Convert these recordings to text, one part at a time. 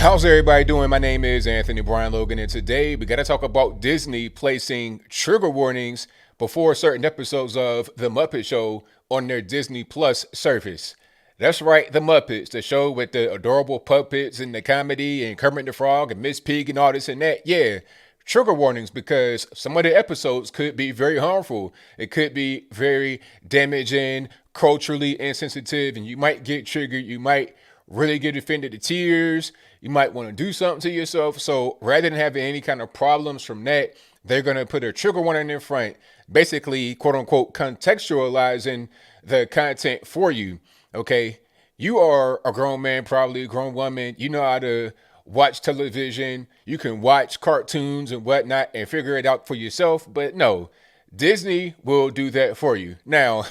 How's everybody doing? My name is Anthony Brian Logan, and today we got to talk about Disney placing trigger warnings before certain episodes of The Muppet Show on their Disney Plus service. That's right, The Muppets, the show with the adorable puppets and the comedy and Kermit the Frog and Miss Pig and all this and that. Yeah, trigger warnings because some of the episodes could be very harmful. It could be very damaging, culturally insensitive, and you might get triggered. You might really get offended to tears. You might want to do something to yourself. So rather than having any kind of problems from that, they're going to put a trigger warning in front, basically, quote unquote, contextualizing the content for you. Okay. You are a grown man, probably a grown woman. You know how to watch television. You can watch cartoons and whatnot and figure it out for yourself. But no, Disney will do that for you. Now,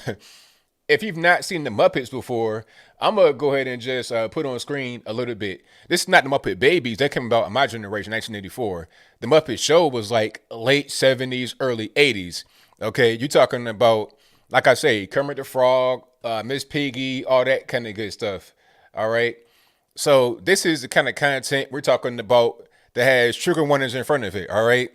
if you've not seen the Muppets before, I'm going to go ahead and just put on screen a little bit. This is not the Muppet Babies. That came about in my generation, 1984. The Muppet Show was like late 70s, early 80s. Okay, you're talking about, like I say, Kermit the Frog, Miss Piggy, all that kind of good stuff. All right. So this is the kind of content we're talking about that has trigger warnings in front of it. All right.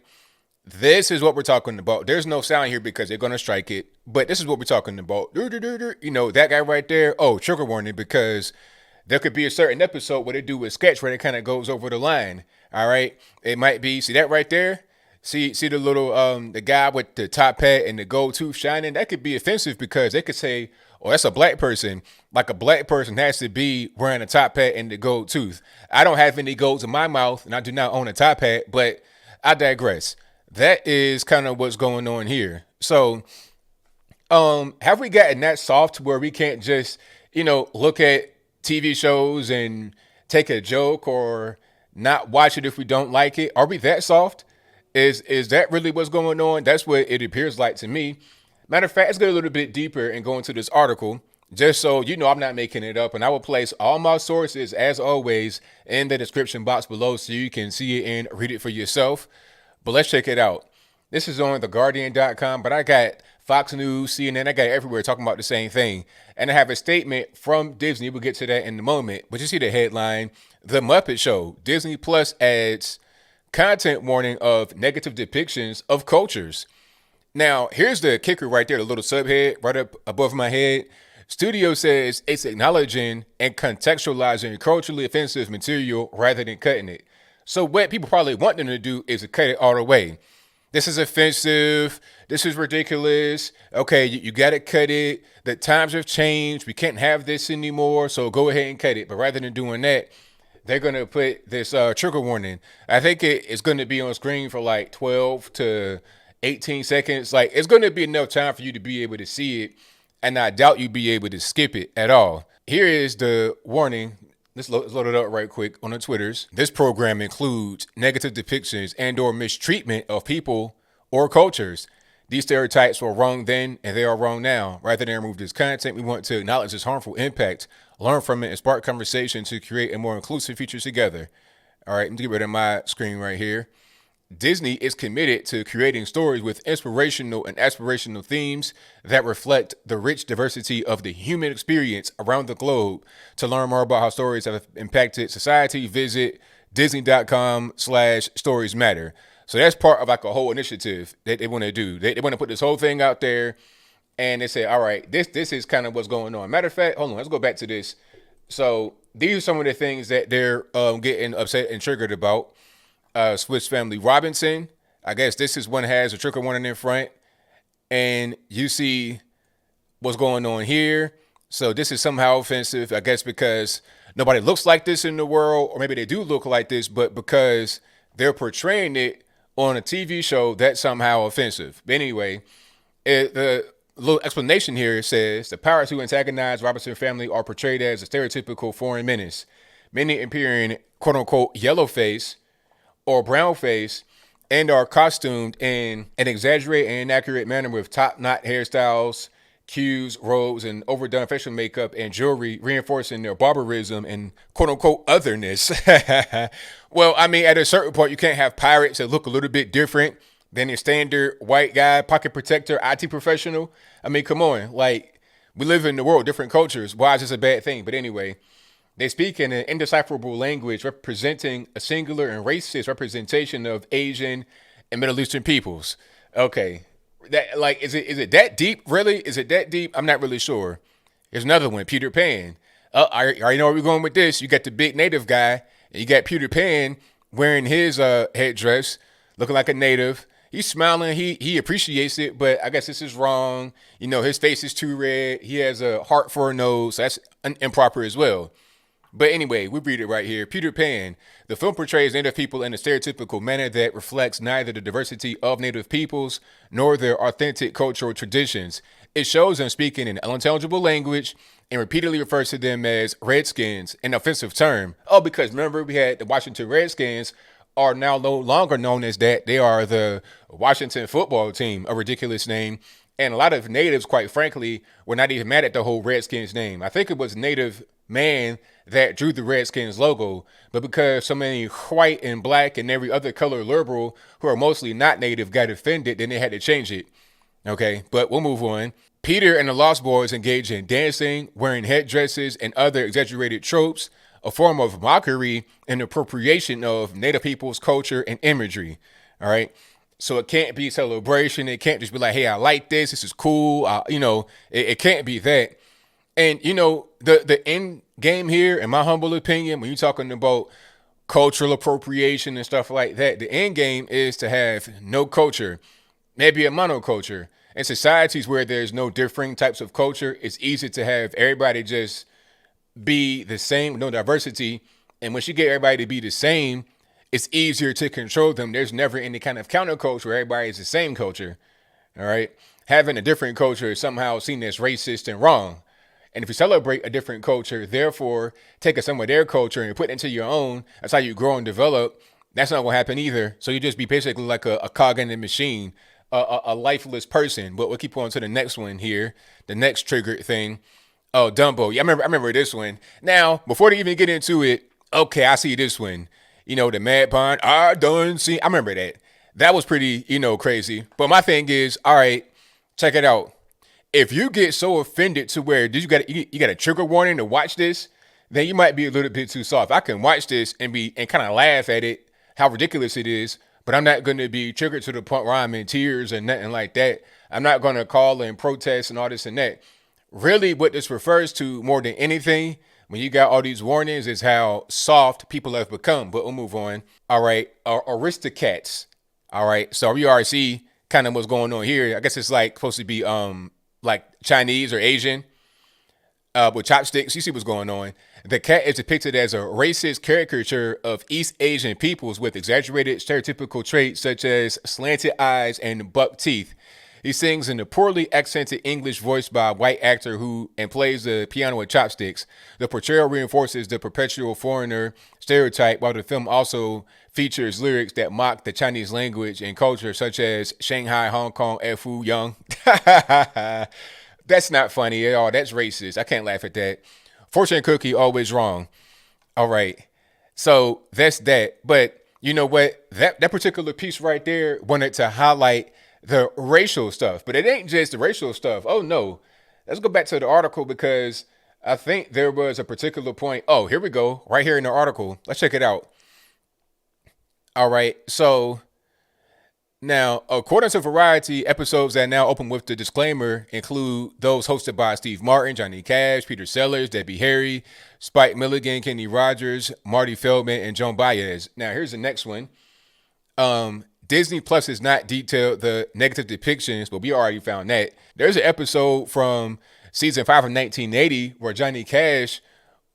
This is what we're talking about. There's no sound here because they're going to strike it. But this is what we're talking about. You know, that guy right there. Oh, trigger warning, because there could be a certain episode where they do a sketch where it kind of goes over the line. All right. It might be, see that right there? See the little, the guy with the top hat and the gold tooth shining? That could be offensive because they could say, oh, that's a black person. Like a black person has to be wearing a top hat and the gold tooth. I don't have any golds in my mouth and I do not own a top hat, but I digress. That is kind of what's going on here. So, have we gotten that soft where we can't just, look at TV shows and take a joke or not watch it if we don't like it? Are we that soft? Is that really what's going on? That's what it appears like to me. Matter of fact, let's go a little bit deeper and go into this article, just so you know I'm not making it up. And I will place all my sources, as always, in the description box below so you can see it and read it for yourself. But let's check it out. This is on theguardian.com, but I got Fox News, CNN, I got everywhere talking about the same thing. And I have a statement from Disney. We'll get to that in a moment. But you see the headline, The Muppet Show, Disney Plus adds content warning of negative depictions of cultures. Now, here's the kicker right there, the little subhead right up above my head. Studio says it's acknowledging and contextualizing culturally offensive material rather than cutting it. So what people probably want them to do is to cut it all the way. This is offensive. This is ridiculous. Okay, you got to cut it. The times have changed. We can't have this anymore. So go ahead and cut it. But rather than doing that, they're going to put this trigger warning. I think it's going to be on screen for like 12 to 18 seconds. Like, it's going to be enough time for you to be able to see it. And I doubt you'll be able to skip it at all. Here is the warning. Let's load it up right quick on the Twitters. This program includes negative depictions and or mistreatment of people or cultures. These stereotypes were wrong then and they are wrong now. Rather than remove this content, we want to acknowledge its harmful impact, learn from it, and spark conversation to create a more inclusive future together. All right, let me get rid of my screen right here. Disney is committed to creating stories with inspirational and aspirational themes that reflect the rich diversity of the human experience around the globe. To learn more about how stories have impacted society, visit disney.com/stories matter. So that's part of like a whole initiative that they want to do. They want to put this whole thing out there and they say, all right, this is kind of what's going on. Matter of fact, hold on, let's go back to this. So these are some of the things that they're getting upset and triggered about. Swiss Family Robinson. I guess this is one has a trigger warning in front. And you see what's going on here. So this is somehow offensive, I guess, because nobody looks like this in the world, or maybe they do look like this, but because they're portraying it on a TV show, that's somehow offensive. But anyway, the little explanation here says the pirates who antagonize Robinson family are portrayed as a stereotypical foreign menace, many appearing quote unquote yellow face or brown face, and are costumed in an exaggerated and inaccurate manner with top-knot hairstyles, cues, robes, and overdone facial makeup and jewelry, reinforcing their barbarism and quote-unquote otherness. Well, I mean, at a certain point, you can't have pirates that look a little bit different than your standard white guy, pocket protector, IT professional. I mean, come on. Like, we live in the world, different cultures. Why is this a bad thing? But anyway, They speak in an indecipherable language representing a singular and racist representation of Asian and Middle Eastern peoples. Okay. That like is it that deep? Really? Is it that deep? I'm not really sure. Here's another one, Peter Pan. I already know where we're going with this. You got the big native guy, and you got Peter Pan wearing his headdress, looking like a native. He's smiling. He appreciates it, but I guess this is wrong. You know, his face is too red. He has a heart for a nose. So that's improper as well. But anyway, we read it right here. Peter Pan. The film portrays Native people in a stereotypical manner that reflects neither the diversity of Native peoples nor their authentic cultural traditions. It shows them speaking an unintelligible language and repeatedly refers to them as Redskins, an offensive term. Oh, because remember we had the Washington Redskins are now no longer known as that. They are the Washington football team, a ridiculous name. And a lot of natives, quite frankly, were not even mad at the whole Redskins name. I think it was Native man that drew the Redskins logo, but because so many white and black and every other color liberal who are mostly not native got offended, then they had to change it. Okay, but we'll move on. Peter and the Lost Boys engage in dancing, wearing headdresses and other exaggerated tropes, a form of mockery and appropriation of Native people's culture and imagery. All right. So it can't be celebration. It can't just be like, hey, I like this. This is cool. It can't be that. And, the end game here, in my humble opinion, when you're talking about cultural appropriation and stuff like that, the end game is to have no culture, maybe a monoculture. In societies where there's no differing types of culture, it's easy to have everybody just be the same, no diversity. And once you get everybody to be the same, it's easier to control them. There's never any kind of counterculture where everybody is the same culture. All right. Having a different culture is somehow seen as racist and wrong. And if you celebrate a different culture, therefore taking some of their culture and put it into your own, that's how you grow and develop. That's not going to happen either. So you just be basically like a cog in the machine, a lifeless person. But we'll keep on to the next one here. The next triggered thing. Oh, Dumbo. Yeah, I remember this one. Now, before they even get into it, okay, I see this one. The Mad Pond. I done see. I remember that. That was pretty, crazy. But my thing is, all right, check it out. If you get so offended to where you got a trigger warning to watch this, then you might be a little bit too soft. I can watch this and kind of laugh at it, how ridiculous it is, but I'm not going to be triggered to the point where I'm in tears and nothing like that. I'm not going to call and protest and all this and that. Really, what this refers to more than anything, when you got all these warnings, is how soft people have become. But we'll move on. All right, Aristocats. All right, so we already see kind of what's going on here. I guess it's like supposed to be like Chinese or Asian with chopsticks. You see what's going on. The cat is depicted as a racist caricature of East Asian peoples with exaggerated stereotypical traits such as slanted eyes and buck teeth. He sings in a poorly accented English voiced by a white actor who plays the piano with chopsticks. The portrayal reinforces the perpetual foreigner stereotype, while the film also features lyrics that mock the Chinese language and culture, such as Shanghai, Hong Kong, Fu Young. That's not funny at all. That's racist. I can't laugh at that. Fortune cookie, always wrong. All right. So that's that. But you know what? That particular piece right there wanted to highlight the racial stuff, but it ain't just the racial stuff. Oh no, let's go back to the article because I think there was a particular point. Oh, here we go. Right here in the article. Let's check it out. All right. So now, according to Variety, episodes that now open with the disclaimer include those hosted by Steve Martin, Johnny Cash, Peter Sellers, Debbie Harry, Spike Milligan, Kenny Rogers, Marty Feldman, and Joan Baez. Now, here's the next one. Disney Plus has not detailed the negative depictions, but we already found that. There's an episode from season 5 of 1980 where Johnny Cash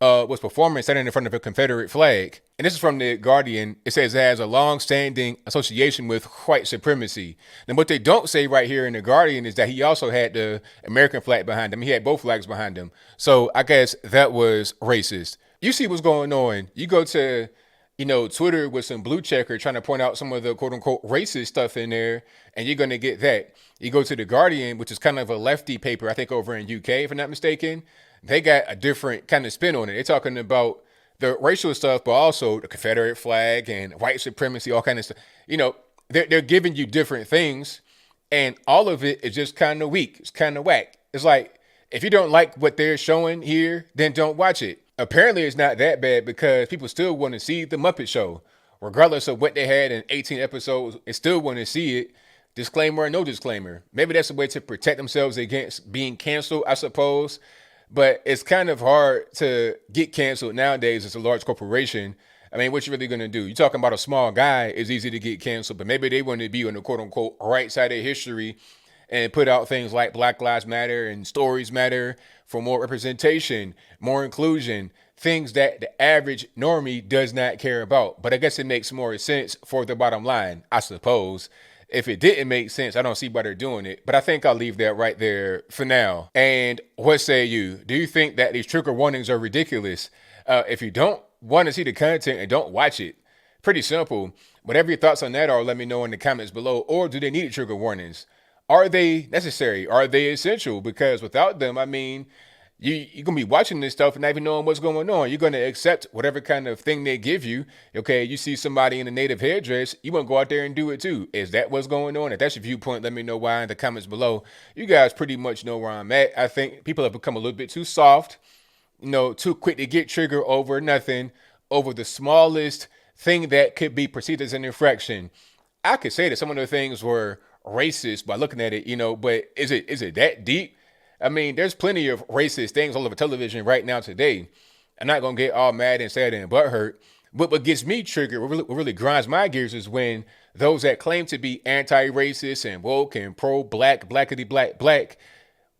was performing standing in front of a Confederate flag. And this is from The Guardian. It says it has a long-standing association with white supremacy. And what they don't say right here in The Guardian is that he also had the American flag behind him. He had both flags behind him. So I guess that was racist. You see what's going on. You go to Twitter with some blue checker trying to point out some of the quote unquote racist stuff in there, and you're going to get that. You go to The Guardian, which is kind of a lefty paper, I think over in UK, if I'm not mistaken. They got a different kind of spin on it. They're talking about the racial stuff, but also the Confederate flag and white supremacy, all kind of stuff. They're giving you different things, and all of it is just kind of weak. It's kind of whack. It's like, if you don't like what they're showing here, then don't watch it. Apparently, it's not that bad because people still want to see the Muppet Show, regardless of what they had in 18 episodes. They still want to see it. Disclaimer or no disclaimer. Maybe that's a way to protect themselves against being canceled, I suppose. But it's kind of hard to get canceled nowadays as a large corporation. I mean, what you really gonna do? You talking about a small guy? It's easy to get canceled, but maybe they want to be on the quote unquote right side of history and put out things like Black Lives Matter and Stories Matter for more representation, more inclusion, things that the average normie does not care about. But I guess it makes more sense for the bottom line, I suppose. If it didn't make sense, I don't see why they're doing it. But I think I'll leave that right there for now. And what say you? Do you think that these trigger warnings are ridiculous? If you don't want to see the content and don't watch it, pretty simple. Whatever your thoughts on that are, let me know in the comments below. Or do they need trigger warnings? Are they necessary? Are they essential? Because without them, I mean, you're going to be watching this stuff and not even knowing what's going on. You're going to accept whatever kind of thing they give you. Okay, you see somebody in a native hairdress, you want to go out there and do it too. Is that what's going on? If that's your viewpoint, let me know why in the comments below. You guys pretty much know where I'm at. I think people have become a little bit too soft, too quick to get triggered over nothing, over the smallest thing that could be perceived as an infraction. I could say that some of the things were racist by looking at it, but is it that deep? I mean, there's plenty of racist things all over television right now today. I'm not gonna get all mad and sad and butthurt. But what gets me triggered, what really grinds my gears is when those that claim to be anti-racist and woke and pro-black, blackity black,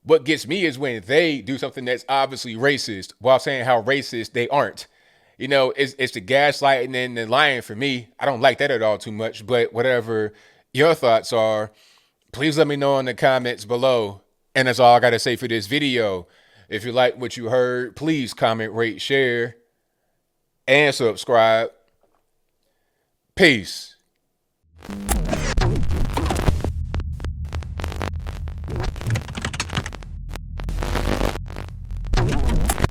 what gets me is when they do something that's obviously racist while saying how racist they aren't. It's the gaslighting and the lying for me. I don't like that at all too much, but whatever your thoughts are, please let me know in the comments below. And that's all I got to say for this video. If you like what you heard, please comment, rate, share, and subscribe. Peace.